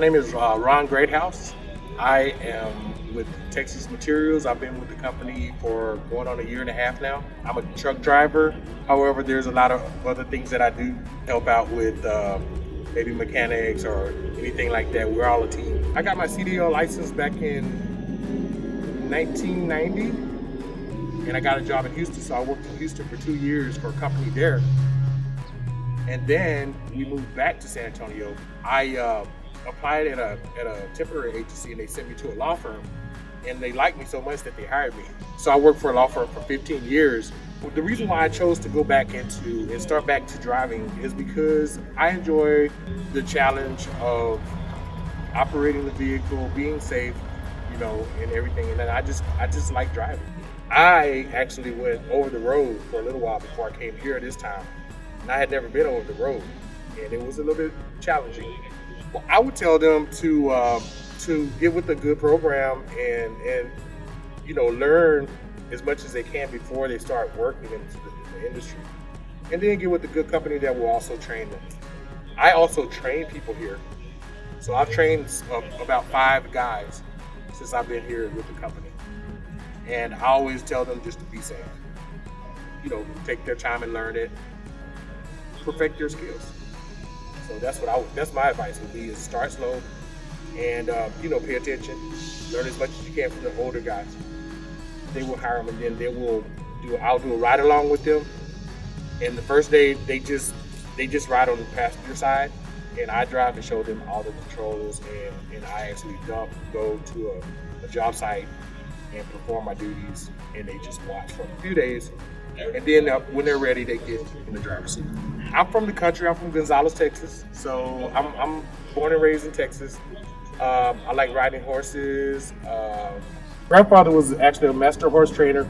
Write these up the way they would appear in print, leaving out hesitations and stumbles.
name is Ron Greathouse. I am with Texas Materials. I've been with the company for going on a year and a half now. I'm a truck driver. However, there's a lot of other things that I do help out with, maybe mechanics or anything like that. We're all a team. I got my CDL license back in 1990, and I got a job in Houston. So I worked in Houston for 2 years for a company there. And then we moved back to San Antonio. I applied at a temporary agency, and they sent me to a law firm, and they liked me so much that they hired me. So I worked for a law firm for 15 years. The reason why I chose to go back into and start back to driving is because I enjoy the challenge of operating the vehicle, being safe, and everything. And then I just like driving. I actually went over the road for a little while before I came here this time, and I had never been over the road, and it was a little bit challenging. Well, I would tell them to get with a good program and learn as much as they can before they start working into the industry, and then get with a good company that will also train them. I also train people here, so I've trained about 5 guys since I've been here with the company, and I always tell them just to be safe. Take their time and learn it, perfect your skills. So that's my advice would be is start slow and pay attention, learn as much as you can from the older guys. They will hire them, and then I'll do a ride along with them. And the first day they just ride on the passenger side, and I drive and show them all the controls, and I actually go to a job site and perform my duties, and they just watch for a few days. And then when they're ready, they get in the driver's seat. I'm from the country. I'm from Gonzales, Texas. So I'm born and raised in Texas. I like riding horses. Grandfather was actually a master horse trainer.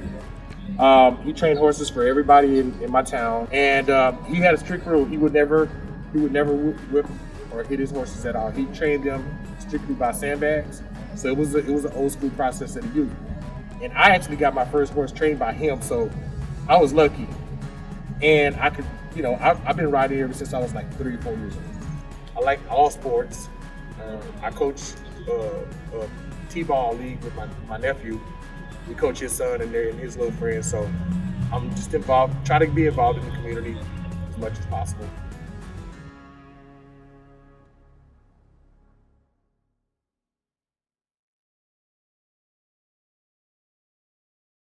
He trained horses for everybody in my town, and he had a strict rule. He would never whip or hit his horses at all. He trained them strictly by sandbags. So it was an old school process that he used. And I actually got my first horse trained by him, so I was lucky. And I could, I've been riding ever since I was like 3 or 4 years old. I like all sports. I coach a T-ball league with my nephew. We coach his son and his little friends. So I'm just try to be involved in the community as much as possible.